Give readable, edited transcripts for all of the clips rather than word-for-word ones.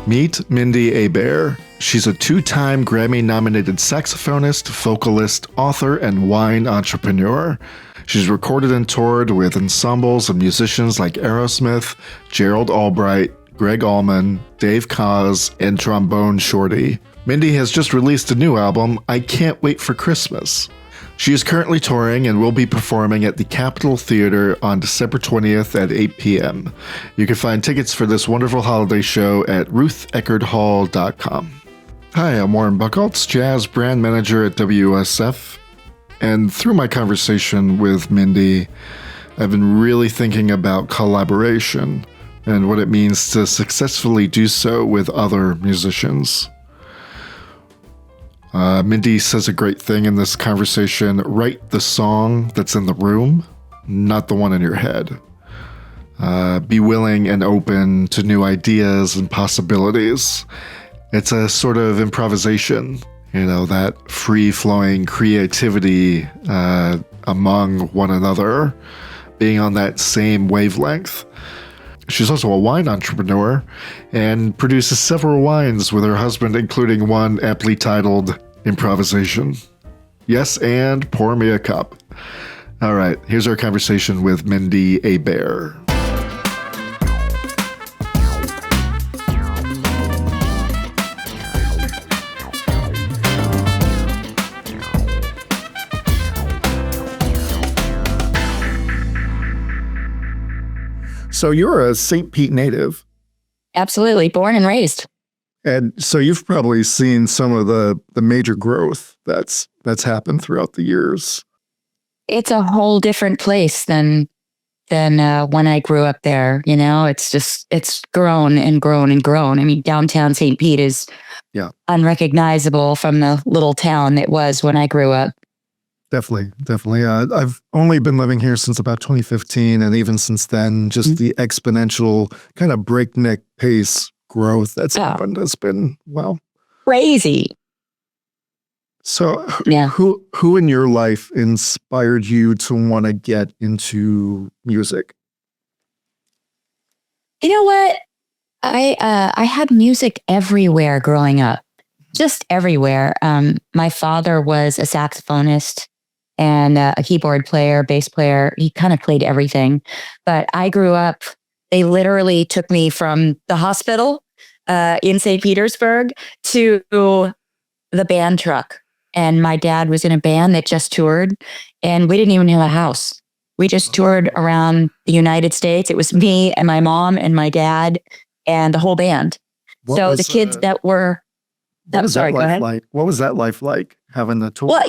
Meet Mindi Abair. She's a two-time Grammy-nominated saxophonist, vocalist, author, and wine entrepreneur. She's recorded and toured with ensembles of musicians like Aerosmith, Gerald Albright, Gregg Allman, Dave Koz, and Trombone Shorty. Mindi has just released a new album, I Can't Wait for Christmas. She is currently touring and will be performing at the Capitol Theater on December 20th at 8 p.m. You can find tickets for this wonderful holiday show at rutheckerdhall.com. Hi, I'm Warren Buchholz, Jazz Brand Manager at WUSF. And through my conversation with Mindi, I've been really thinking about collaboration and what it means to successfully do so with other musicians. Mindi says a great thing in this conversation: write the song that's in the room, not the one in your head. Be willing and open to new ideas and possibilities. It's a sort of improvisation, that free-flowing creativity among one another, being on that same wavelength. She's also a wine entrepreneur and produces several wines with her husband, including one aptly titled Improvisation. Yes, and pour me a cup. All right, here's our conversation with Mindi Abair. So you're a St. Pete native. Absolutely. Born and raised. And so you've probably seen some of the major growth that's happened throughout the years. It's a whole different place than when I grew up there. It's grown and grown and grown. I mean, downtown St. Pete is unrecognizable from the little town it was when I grew up. Definitely. I've only been living here since about 2015, and even since then, just the exponential kind of breakneck pace growth that's happened has been, crazy. So who in your life inspired you to want to get into music? You know what? I had music everywhere growing up, just everywhere. My father was a saxophonist and a keyboard player, bass player. He kind of played everything. But I grew up, they literally took me from the hospital in St. Petersburg to the band truck. And my dad was in a band that just toured, and we didn't even have a house. We just toured around the United States. It was me and my mom and my dad and the whole band. So the kids that were... What was that life like, having the tour? Well,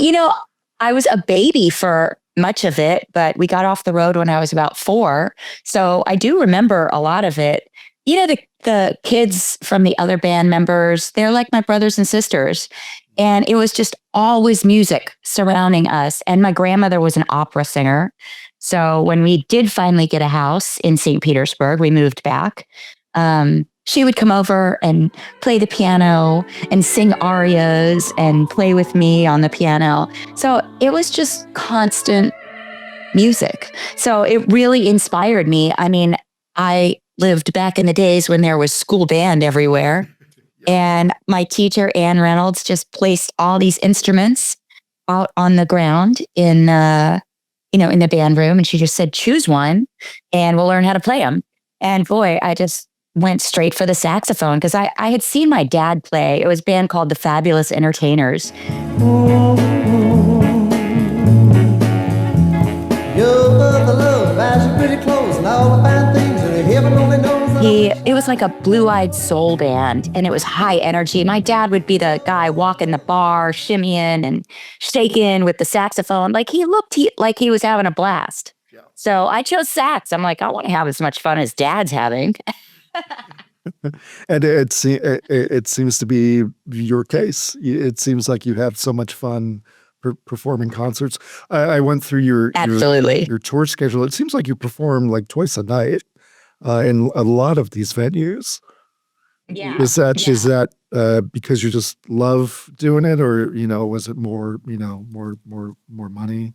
I was a baby for much of it, but we got off the road when I was about 4. So I do remember a lot of it. The kids from the other band members, they're like my brothers and sisters. And it was just always music surrounding us. And my grandmother was an opera singer. So when we did finally get a house in St. Petersburg, we moved back. She would come over and play the piano and sing arias and play with me on the piano. So it was just constant music. So it really inspired me. I mean, I lived back in the days when there was school band everywhere. And my teacher, Ann Reynolds, just placed all these instruments out on the ground in the band room. And she just said, choose one and we'll learn how to play them. And boy, I just went straight for the saxophone because I had seen my dad play. It was a band called the Fabulous Entertainers. It was like a blue-eyed soul band, and it was high energy. My dad would be the guy walking the bar, shimmying and shaking with the saxophone. Like he looked like he was having a blast. Yeah. So I chose sax. I'm like, I want to have as much fun as Dad's having. And it seems to be your case. It seems like you have so much fun performing concerts. I went through your tour schedule. It seems like you perform like twice a night in a lot of these venues. Yeah. Is that because you just love doing it, or was it more more money?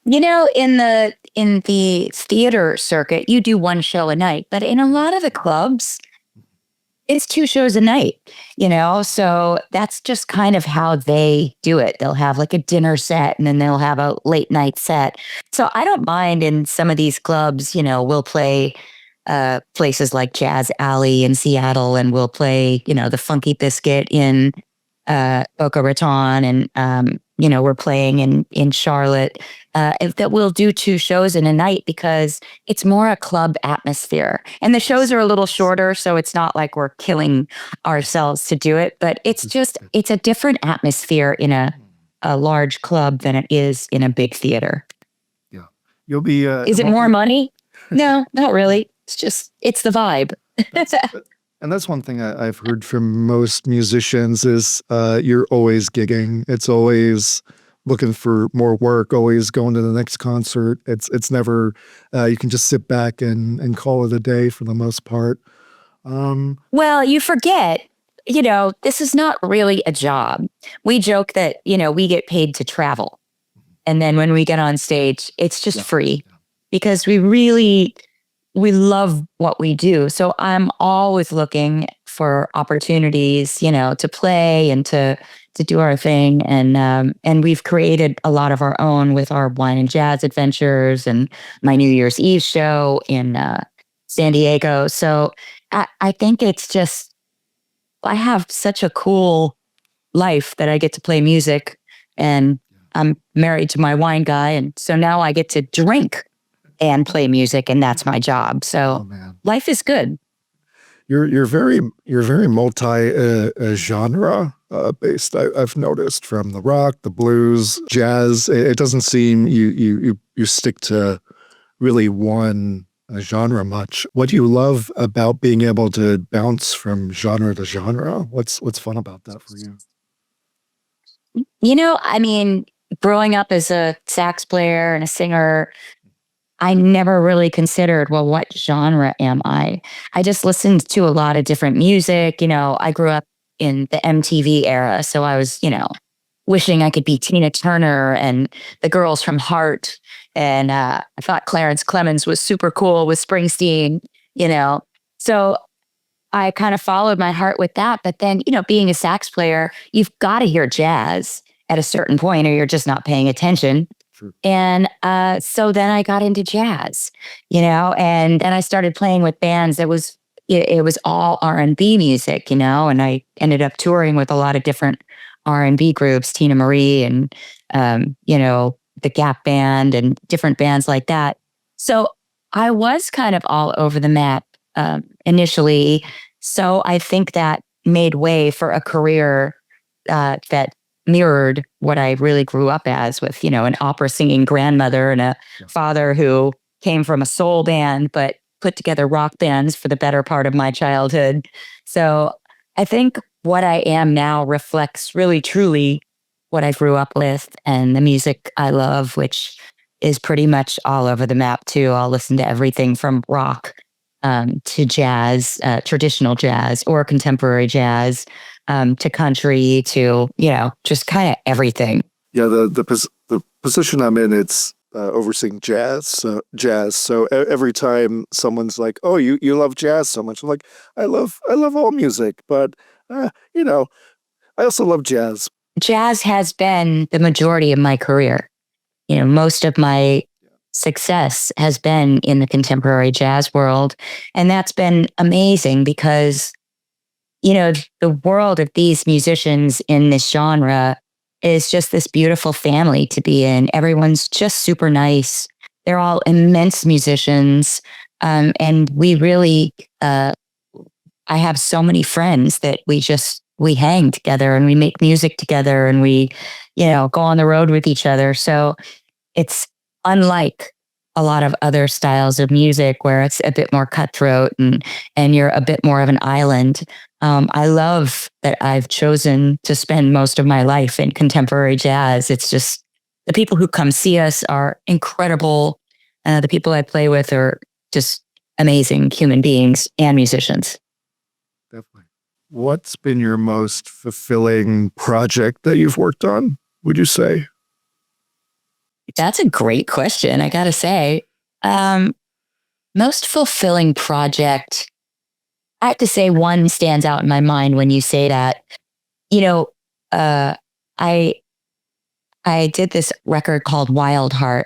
In the theater circuit, you do one show a night, but in a lot of the clubs, it's 2 shows a night, so that's just kind of how they do it. They'll have like a dinner set and then they'll have a late night set. So I don't mind in some of these clubs, we'll play places like Jazz Alley in Seattle, and we'll play, the Funky Biscuit in Boca Raton, and we're playing in Charlotte. That we'll do 2 shows in a night because it's more a club atmosphere, and the shows are a little shorter, so it's not like we're killing ourselves to do it. But it's a different atmosphere in a large club than it is in a big theater. Yeah, you'll be. Is it more money? No, not really. It's the vibe. And that's one thing I've heard from most musicians is you're always gigging. It's always looking for more work, always going to the next concert. It's never, you can just sit back and call it a day for the most part. Well, you forget, this is not really a job. We joke that, we get paid to travel. And then when we get on stage, it's just free because we love what we do. So I'm always looking for opportunities, to play and to do our thing. And we've created a lot of our own with our wine and jazz adventures and my New Year's Eve show in San Diego. So I think it's just, I have such a cool life that I get to play music, and I'm married to my wine guy. And so now I get to drink and play music, and that's my job. So life is good. You're very multi genre based. I've noticed, from the rock, the blues, jazz. It doesn't seem you stick to really one genre much. What do you love about being able to bounce from genre to genre? What's fun about that for you? Growing up as a sax player and a singer, I never really considered, well, what genre am I? I just listened to a lot of different music. I grew up in the MTV era, so I was, wishing I could be Tina Turner and the girls from Heart. And I thought Clarence Clemens was super cool with Springsteen, So I kind of followed my heart with that. But then, being a sax player, you've got to hear jazz at a certain point or you're just not paying attention. And so then I got into jazz, and then I started playing with bands that it was all R&B music, and I ended up touring with a lot of different R&B groups, Tina Marie and, the Gap Band and different bands like that. So I was kind of all over the map initially. So I think that made way for a career that mirrored what I really grew up as, with, an opera singing grandmother and a father who came from a soul band, but put together rock bands for the better part of my childhood. So I think what I am now reflects really, truly what I grew up with and the music I love, which is pretty much all over the map too. I'll listen to everything from rock to jazz, traditional jazz or contemporary jazz, to country, to, just kind of everything. Yeah, the position I'm in, it's overseeing jazz. So every time someone's like, "Oh, you love jazz so much," I'm like, "I love all music, but I also love jazz." Jazz has been the majority of my career. Most of my success has been in the contemporary jazz world, and that's been amazing because the world of these musicians in this genre is just this beautiful family to be in. Everyone's just super nice. They're all immense musicians. And we really, I have so many friends that we hang together and we make music together and we, go on the road with each other. So it's unlike a lot of other styles of music where it's a bit more cutthroat and you're a bit more of an island. I love that I've chosen to spend most of my life in contemporary jazz. It's just the people who come see us are incredible. The people I play with are just amazing human beings and musicians. Definitely. What's been your most fulfilling project that you've worked on, would you say? That's a great question, I gotta say. Most fulfilling project, I have to say one stands out in my mind when you say that. You know, I did this record called Wildart.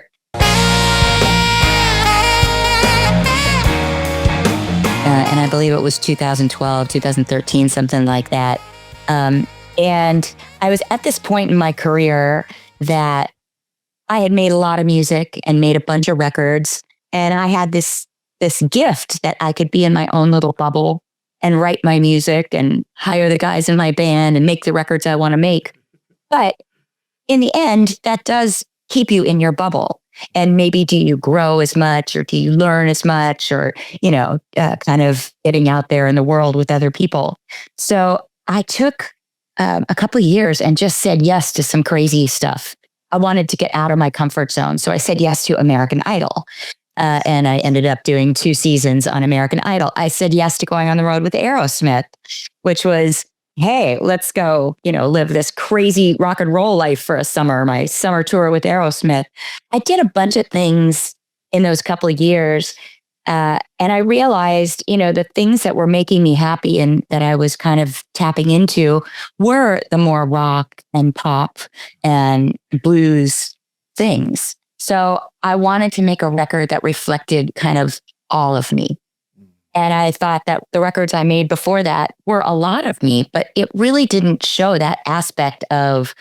And I believe it was 2012, 2013, something like that. And I was at this point in my career that I had made a lot of music and made a bunch of records. And I had this gift that I could be in my own little bubble and write my music and hire the guys in my band and make the records I want to make. But in the end, that does keep you in your bubble. And maybe do you grow as much or do you learn as much or, kind of getting out there in the world with other people. So I took a couple of years and just said yes to some crazy stuff. I wanted to get out of my comfort zone. So I said yes to American Idol. And I ended up doing 2 seasons on American Idol. I said yes to going on the road with Aerosmith, which was, hey, let's go, live this crazy rock and roll life for a summer, my summer tour with Aerosmith. I did a bunch of things in those couple of years. And I realized, the things that were making me happy and that I was kind of tapping into were the more rock and pop and blues things. So I wanted to make a record that reflected kind of all of me. And I thought that the records I made before that were a lot of me, but it really didn't show that aspect of,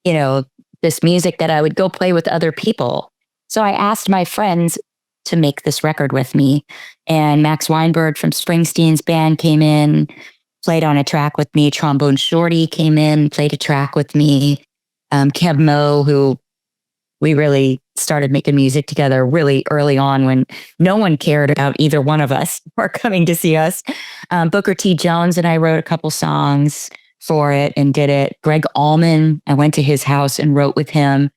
this music that I would go play with other people. So I asked my friends to make this record with me. And Max Weinberg from Springsteen's band came in, played on a track with me. Trombone Shorty came in, played a track with me. Keb Mo, who we really started making music together really early on when no one cared about either one of us or coming to see us. Booker T. Jones and I wrote a couple songs for it and did it. Gregg Allman, I went to his house and wrote with him.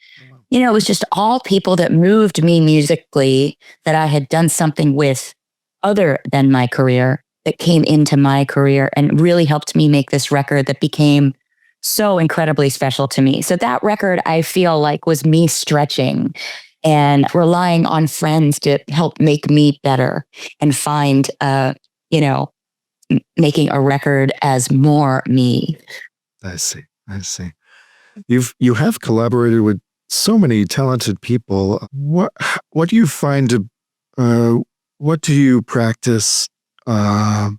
It was just all people that moved me musically that I had done something with other than my career that came into my career and really helped me make this record that became so incredibly special to me. So that record, I feel like, was me stretching and relying on friends to help make me better and find, making a record as more me. I see. You have collaborated with so many talented people. What do you find? What do you practice? How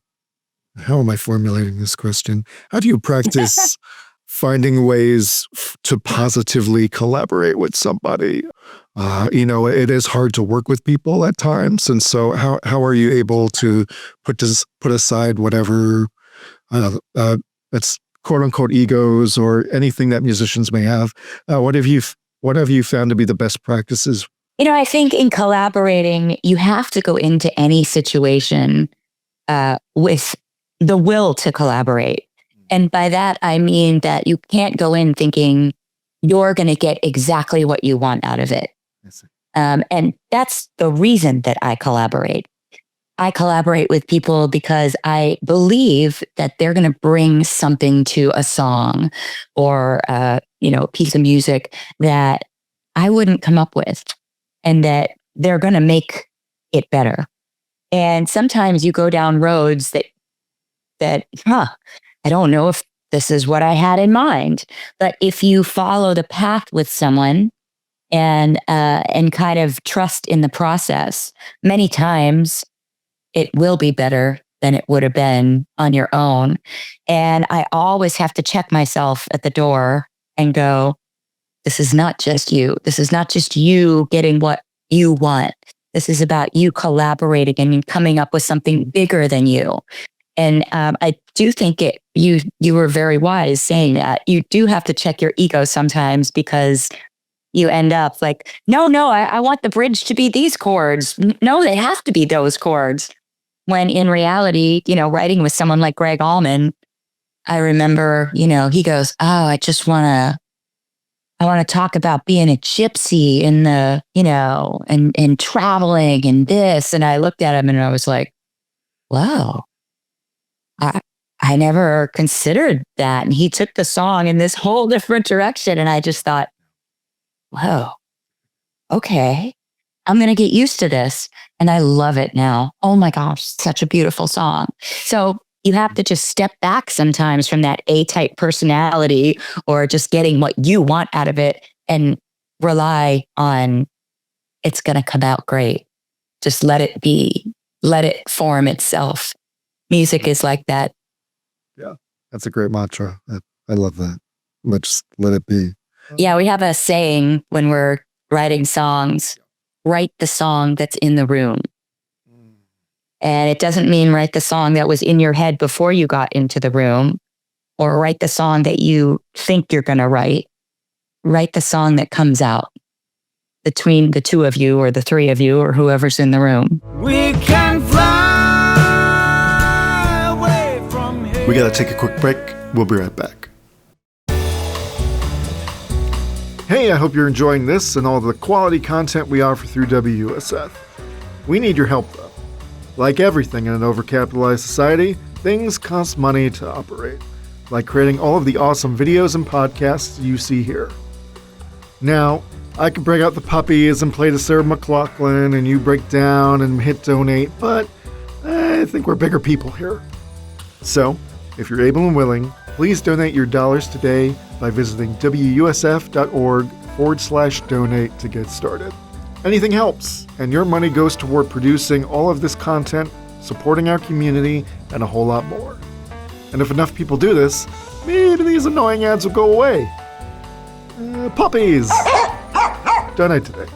am I formulating this question? How do you practice finding ways to positively collaborate with somebody? It is hard to work with people at times. And so how are you able to put aside whatever it's quote unquote egos or anything that musicians may have? What have you found to be the best practices? I think in collaborating, you have to go into any situation with the will to collaborate. And by that, I mean that you can't go in thinking you're going to get exactly what you want out of it. And that's the reason that I collaborate. I collaborate with people because I believe that they're going to bring something to a song or, a piece of music that I wouldn't come up with and that they're going to make it better. And sometimes you go down roads that I don't know if this is what I had in mind. But if you follow the path with someone and kind of trust in the process, many times it will be better than it would have been on your own. And I always have to check myself at the door and go, this is not just you. This is not just you getting what you want. This is about you collaborating and coming up with something bigger than you. And I do think you were very wise saying that. You do have to check your ego sometimes because you end up like, no, I want the bridge to be these chords. No, they have to be those chords. When in reality, writing with someone like Gregg Allman, I remember, he goes, oh, I want to talk about being a gypsy in the, and traveling and this. And I looked at him and I was like, wow, I never considered that. And he took the song in this whole different direction. And I just thought, whoa, okay, I'm going to get used to this. And I love it now. Oh my gosh, such a beautiful song. So you have to just step back sometimes from that A-type personality or just getting what you want out of it and rely on it's going to come out great. Just let it be. Let it form itself. Music is like that. Yeah, that's a great mantra. I love that. Let's let it be. Yeah, we have a saying when we're writing songs, write the song that's in the room. And it doesn't mean write the song that was in your head before you got into the room or write the song that you think you're going to write. Write the song that comes out between the two of you or the three of you or whoever's in the room. We can fly away from here. We got to take a quick break. We'll be right back. Hey, I hope you're enjoying this and all the quality content we offer through WUSF. We need your help, though. Like everything in an overcapitalized society, things cost money to operate, like creating all of the awesome videos and podcasts you see here. Now, I could break out the puppies and play to Sarah McLachlan and you break down and hit donate, but I think we're bigger people here. So, if you're able and willing, please donate your dollars today by visiting wusf.org/donate to get started. Anything helps, and your money goes toward producing all of this content, supporting our community, and a whole lot more. And if enough people do this, maybe these annoying ads will go away. Puppies! Donate today.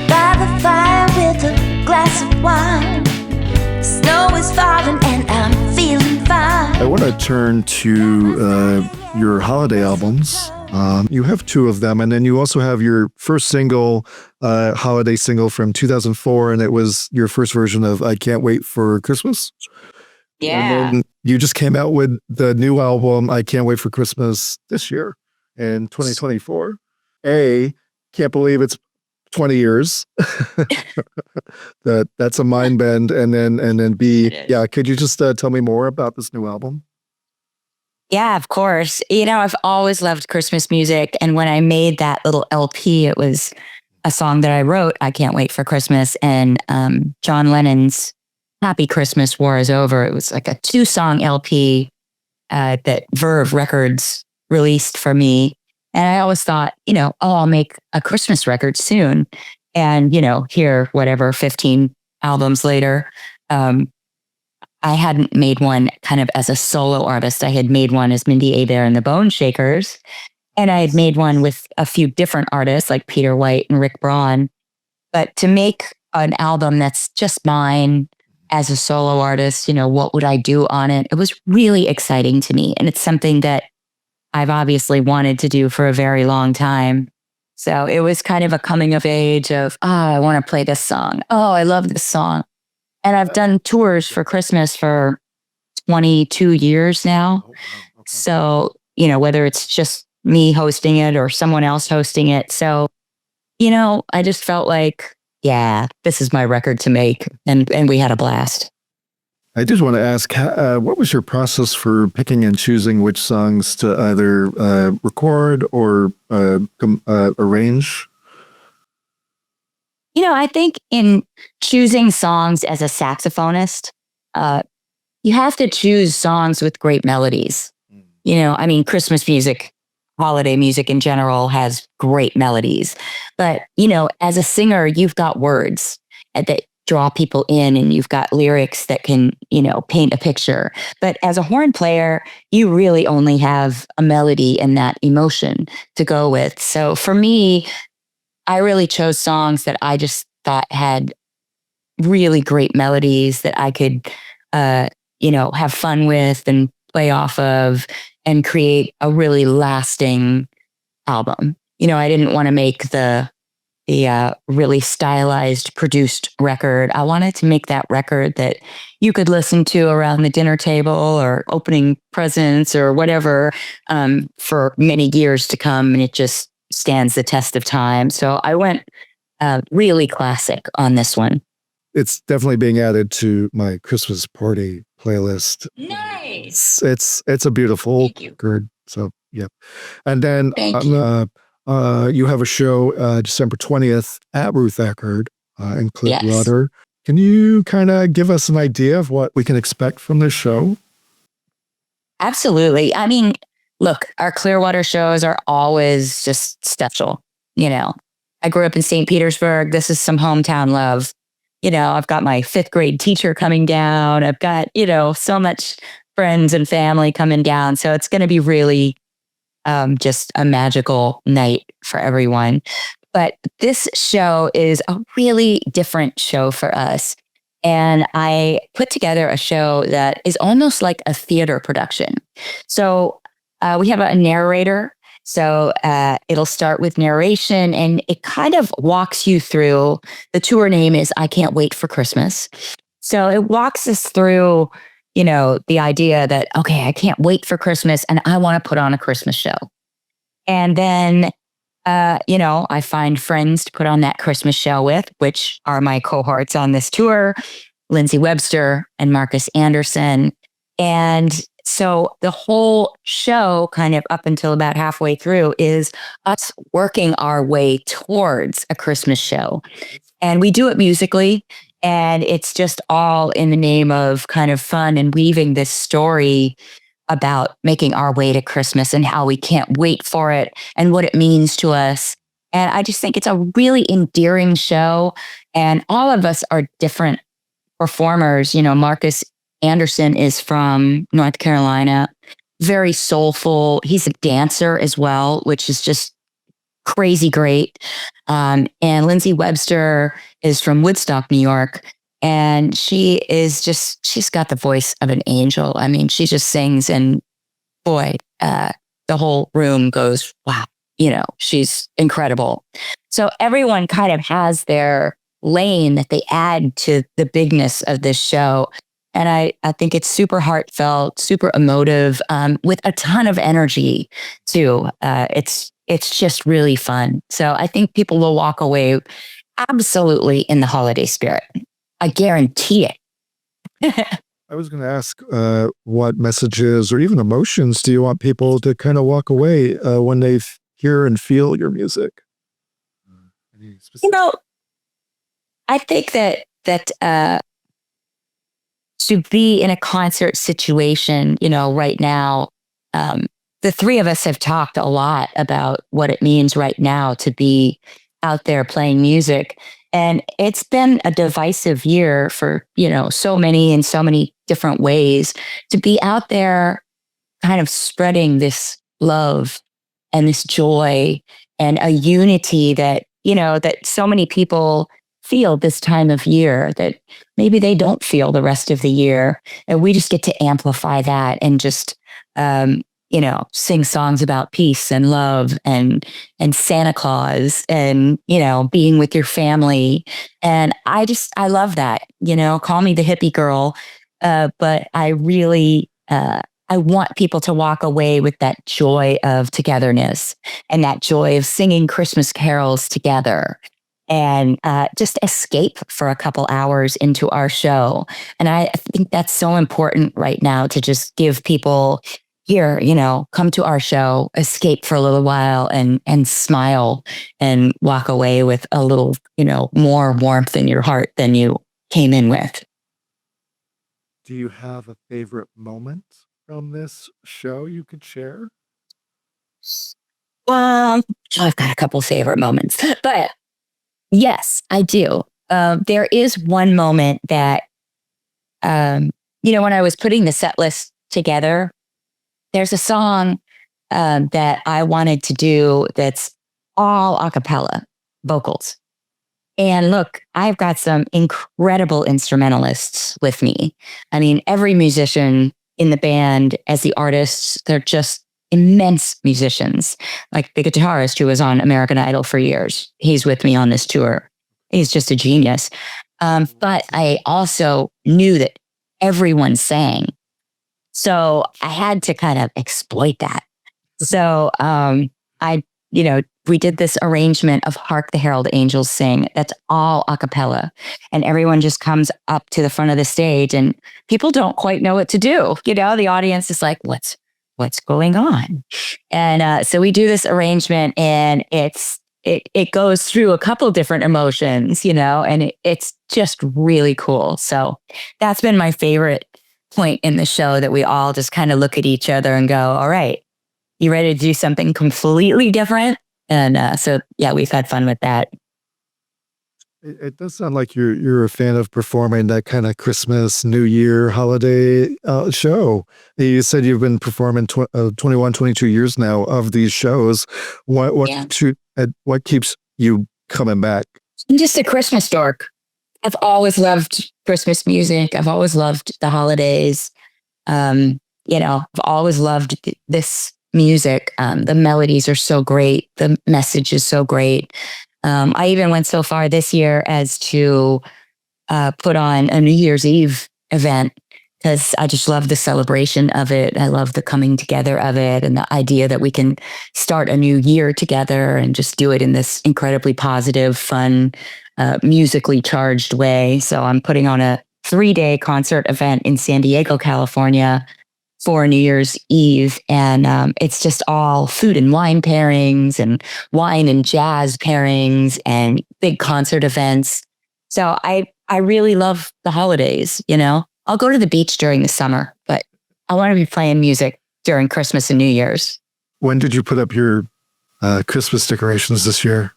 By the fire with a glass of wine. Snow is falling and I'm feeling fine. I want to turn to your holiday albums. You have two of them, and then you also have your first single, holiday single from 2004, and it was your first version of I Can't Wait for Christmas. Yeah. And then you just came out with the new album, I Can't Wait for Christmas, this year in 2024. Can't believe it's 20 years. That's a mind bend. And then B, yeah, could you just tell me more about this new album? Yeah, of course. You know, I've always loved Christmas music. And when I made that little LP, it was a song that I wrote, I Can't Wait for Christmas. And John Lennon's Happy Christmas, War is Over. It was like a 2-song LP that Verve Records released for me. And I always thought, I'll make a Christmas record soon. And, here, 15 albums later, I hadn't made one kind of as a solo artist. I had made one as Mindi Abair and the Bone Shakers. And I had made one with a few different artists like Peter White and Rick Braun. But to make an album that's just mine as a solo artist, what would I do on it? It was really exciting to me. And it's something that I've obviously wanted to do for a very long time. So it was kind of a coming of age of, I want to play this song. Oh, I love this song. And I've done tours for Christmas for 22 years now. Oh, wow. Okay. So, whether it's just me hosting it or someone else hosting it. So, I just felt like, yeah, this is my record to make. And we had a blast. I just want to ask, what was your process for picking and choosing which songs to either record or arrange? I think in choosing songs as a saxophonist, you have to choose songs with great melodies. Christmas music, holiday music in general has great melodies. But, as a singer, you've got words that draw people in and you've got lyrics that can, paint a picture. But as a horn player, you really only have a melody and that emotion to go with. So for me, I really chose songs that I just thought had really great melodies that I could, have fun with and play off of and create a really lasting album. I didn't want to make the really stylized, produced record. I wanted to make that record that you could listen to around the dinner table or opening presents or whatever for many years to come. And it just stands the test of time. So I went really classic on this one. It's definitely being added to my Christmas party playlist. Nice. It's a beautiful record. So, yeah. And then you have a show December 20th at Ruth Eckerd in Clearwater. Can you kind of give us an idea of what we can expect from this show? Absolutely. I mean, look, our Clearwater shows are always just special. I grew up in St. Petersburg. This is some hometown love. I've got my 5th grade teacher coming down. I've got, so much friends and family coming down. So it's going to be really just a magical night for everyone. But this show is a really different show for us. And I put together a show that is almost like a theater production. So we have a narrator. So it'll start with narration, and it kind of walks you through. The tour name is I Can't Wait for Christmas. So it walks us through, the idea that, okay, I can't wait for Christmas and I want to put on a Christmas show. And then, I find friends to put on that Christmas show with, which are my cohorts on this tour, Lindsay Webster and Marcus Anderson. And so the whole show, kind of up until about halfway through, is us working our way towards a Christmas show. And we do it musically, and it's just all in the name of kind of fun and weaving this story about making our way to Christmas and how we can't wait for it and what it means to us. And I just think it's a really endearing show. And all of us are different performers. Marcus Anderson is from North Carolina, very soulful. He's a dancer as well, which is just crazy great. And Lindsay Webster is from Woodstock, New York. And she's got the voice of an angel. I mean, she just sings, and boy, the whole room goes, wow, she's incredible. So everyone kind of has their lane that they add to the bigness of this show. And I think it's super heartfelt, super emotive, with a ton of energy too. It's just really fun. So I think people will walk away absolutely in the holiday spirit. I guarantee it. I was going to ask what messages or even emotions do you want people to kind of walk away when they hear and feel your music? I think that to be in a concert situation, right now, the three of us have talked a lot about what it means right now to be out there playing music. And it's been a divisive year for, so many different ways. To be out there kind of spreading this love and this joy and a unity that, that so many people feel this time of year that maybe they don't feel the rest of the year. And we just get to amplify that and just, sing songs about peace and love and Santa Claus and, being with your family. And I love that, call me the hippie girl. But I really, I want people to walk away with that joy of togetherness and that joy of singing Christmas carols together. And just escape for a couple hours into our show. And I think that's so important right now, to just give people here, come to our show, escape for a little while and smile and walk away with a little, more warmth in your heart than you came in with. Do you have a favorite moment from this show you could share? Well, I've got a couple favorite moments, but yes, I do. There is one moment that, when I was putting the set list together, there's a song that I wanted to do that's all a cappella vocals. And look, I've got some incredible instrumentalists with me. I mean, every musician in the band as the artists, they're just immense musicians. Like the guitarist who was on American Idol for years, he's with me on this tour. He's just a genius. But I also knew that everyone sang. So I had to kind of exploit that. So we did this arrangement of Hark the Herald Angels Sing. That's all a cappella. And everyone just comes up to the front of the stage and people don't quite know what to do. The audience is like, what's going on? And so we do this arrangement, and it's it goes through a couple different emotions, and it's just really cool. So that's been my favorite point in the show, that we all just kind of look at each other and go, all right, you ready to do something completely different? And so, yeah, we've had fun with that. It does sound like you're a fan of performing that kind of Christmas, New Year, holiday show. You said you've been performing 21, 22 years now of these shows. What keeps you coming back? I'm just a Christmas dork. I've always loved Christmas music. I've always loved the holidays. I've always loved this music. The melodies are so great. The message is so great. I even went so far this year as to put on a New Year's Eve event, because I just love the celebration of it. I love the coming together of it, and the idea that we can start a new year together and just do it in this incredibly positive, fun, musically charged way. So I'm putting on a 3-day concert event in San Diego, California for New Year's Eve. And it's just all food and wine pairings and wine and jazz pairings and big concert events. So I really love the holidays, I'll go to the beach during the summer, but I want to be playing music during Christmas and New Year's. When did you put up your Christmas decorations this year?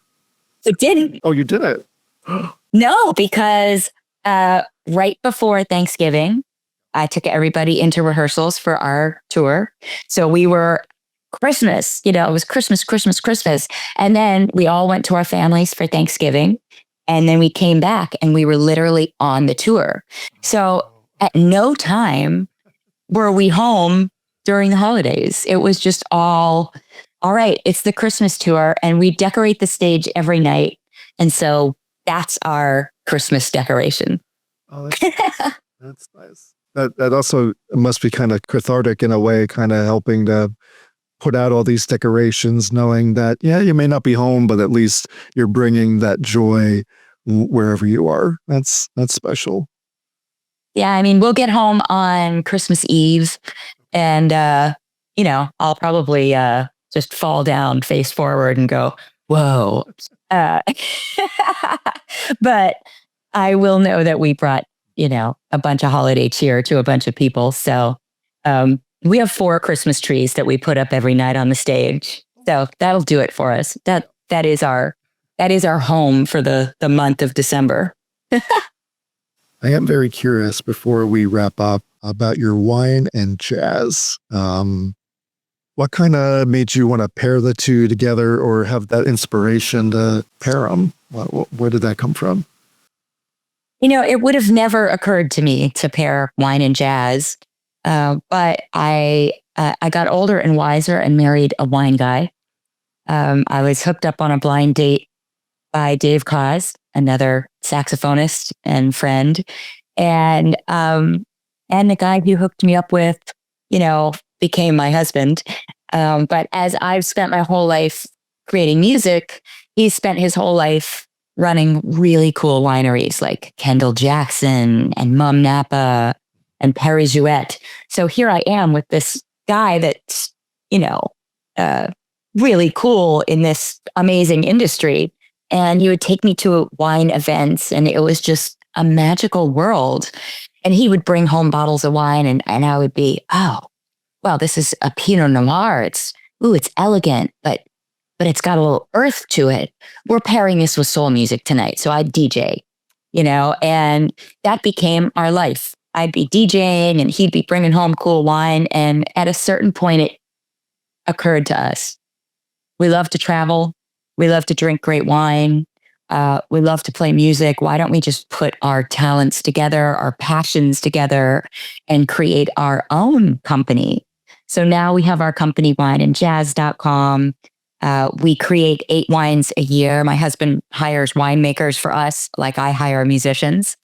I didn't. Oh, you did it? No, because right before Thanksgiving, I took everybody into rehearsals for our tour. So we were Christmas, it was Christmas, Christmas, Christmas. And then we all went to our families for Thanksgiving. And then we came back and we were literally on the tour. So at no time were we home during the holidays. It was just all right, it's the Christmas tour and we decorate the stage every night. And so that's our Christmas decoration. Oh, that's nice. That also must be kind of cathartic in a way, kind of helping to put out all these decorations, knowing that, yeah, you may not be home, but at least you're bringing that joy wherever you are. That's special. Yeah, I mean, we'll get home on Christmas Eve and, I'll probably just fall down face forward and go, whoa. But I will know that we brought, a bunch of holiday cheer to a bunch of people. So we have 4 Christmas trees that we put up every night on the stage. So that'll do it for us. That is our home for the month of December. I am very curious before we wrap up about your wine and jazz. What kind of made you want to pair the two together or have that inspiration to pair them? Where did that come from? It would have never occurred to me to pair wine and jazz. But I got older and wiser and married a wine guy. I was hooked up on a blind date by Dave Koz, another saxophonist and friend. And the guy who hooked me up with, became my husband. But as I've spent my whole life creating music, he's spent his whole life running really cool wineries like Kendall Jackson and Mum Napa and Perry Jouet. So here I am with this guy that's, really cool in this amazing industry. And he would take me to wine events and it was just a magical world. And he would bring home bottles of wine and I would be, oh, well, this is a Pinot Noir. It's elegant, but it's got a little earth to it. We're pairing this with soul music tonight. So I'd DJ, and that became our life. I'd be DJing and he'd be bringing home cool wine. And at a certain point, it occurred to us. We love to travel. We love to drink great wine. We love to play music. Why don't we just put our talents together, our passions together, and create our own company? So now we have our company, wineandjazz.com. We create 8 wines a year. My husband hires winemakers for us, like I hire musicians.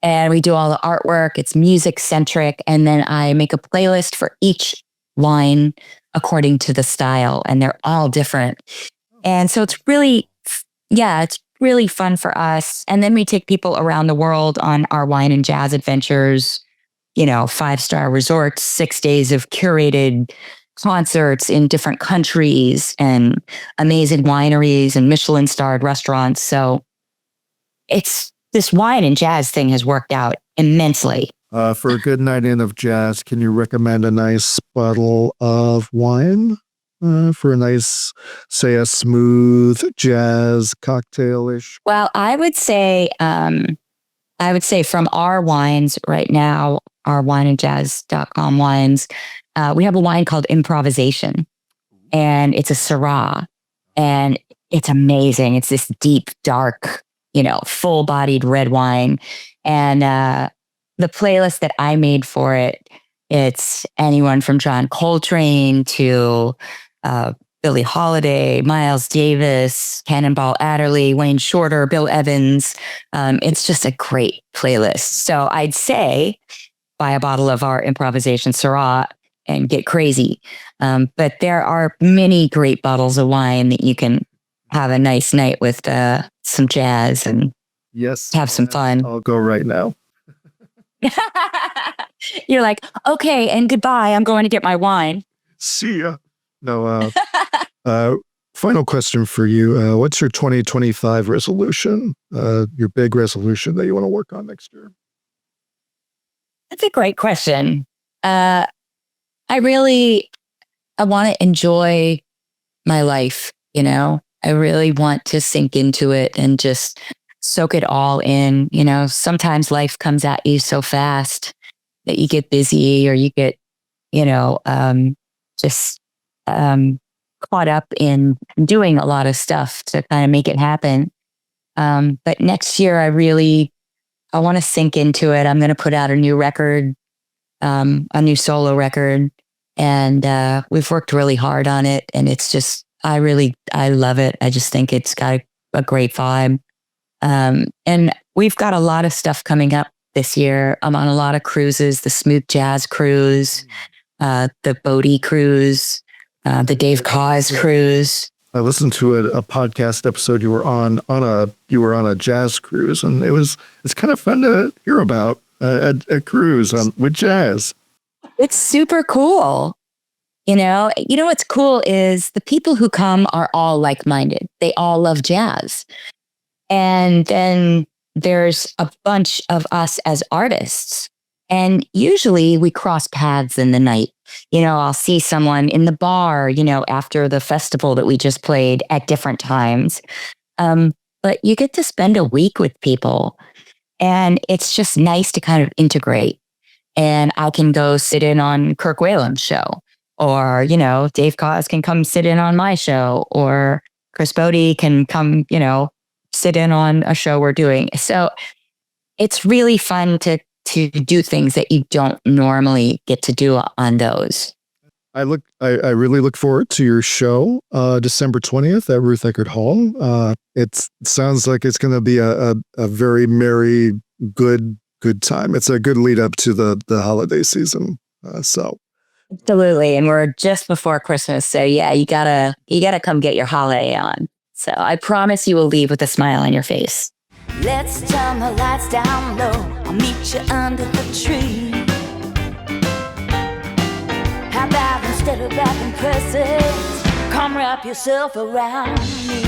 And we do all the artwork. It's music centric. And then I make a playlist for each wine according to the style. And they're all different. And so it's really fun for us. And then we take people around the world on our wine and jazz adventures, 5-star resorts, 6 days of curated concerts in different countries and amazing wineries and Michelin-starred restaurants. So this wine and jazz thing has worked out immensely. For a good night in of jazz, can you recommend a nice bottle of wine for a nice, say, a smooth jazz cocktail-ish? Well, I would say from our wines right now, our wineandjazz.com wines, we have a wine called Improvisation, and it's a Syrah, and it's amazing. It's this deep, dark, full-bodied red wine. And the playlist that I made for it, it's anyone from John Coltrane to Billie Holiday, Miles Davis, Cannonball Adderley, Wayne Shorter, Bill Evans. It's just a great playlist. So I'd say buy a bottle of our Improvisation Syrah and get crazy. But there are many great bottles of wine that you can have a nice night with some jazz and have some fun. I'll go right now. You're like, okay, and goodbye. I'm going to get my wine. See ya. No, final question for you. What's your 2025 resolution? Your big resolution that you want to work on next year? That's a great question. I want to enjoy my life, I really want to sink into it and just soak it all in. Sometimes life comes at you so fast that you get busy or you get, just caught up in doing a lot of stuff to kind of make it happen. But next year, I want to sink into it. I'm going to put out a new record, a new solo record. And we've worked really hard on it. And it's just, I love it. I just think it's got a great vibe. And we've got a lot of stuff coming up this year. I'm on a lot of cruises, the Smooth Jazz Cruise, the Bodie Cruise, the Dave Koz Cruise. I listened to a podcast episode you were on a jazz cruise, and it's kind of fun to hear about a cruise with jazz. It's super cool. What's cool is the people who come are all like-minded. They all love jazz. And then there's a bunch of us as artists. And usually we cross paths in the night. I'll see someone in the bar, after the festival that we just played at different times. But you get to spend a week with people. And it's just nice to kind of integrate. And I can go sit in on Kirk Whalen's show. Or, Dave Koz can come sit in on my show. Or Chris Bodie can come, sit in on a show we're doing. So it's really fun to do things that you don't normally get to do on those. I really look forward to your show, December 20th at Ruth Eckerd Hall. It sounds like it's going to be a very merry, good time. It's a good lead up to the holiday season. Absolutely. And we're just before Christmas. So yeah, you gotta come get your holiday on. So I promise you will leave with a smile on your face. Let's turn the lights down low. I'll meet you under the tree. How about instead of wrapping presents, come wrap yourself around me.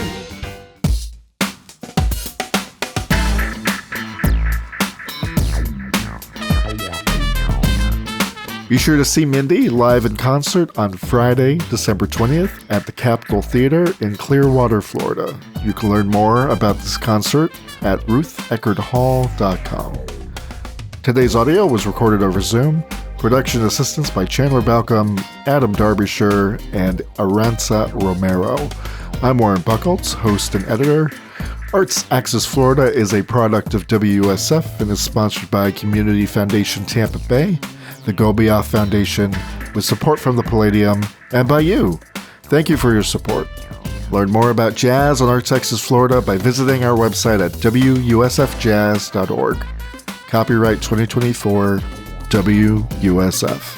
Be sure to see Mindi live in concert on Friday, December 20th at the Capitol Theater in Clearwater, Florida. You can learn more about this concert at rutheckerdhall.com. Today's audio was recorded over Zoom. Production assistance by Chandler Balcom, Adam Derbyshire, and Aranza Romero. I'm Warren Buchholz, host and editor. Arts Axis Florida is a product of WUSF and is sponsored by Community Foundation Tampa Bay, the Gobioff Foundation, with support from the Palladium, and by you. Thank you for your support. Learn more about jazz on Arts Axis Florida by visiting our website at wusfjazz.org. Copyright 2024, WUSF.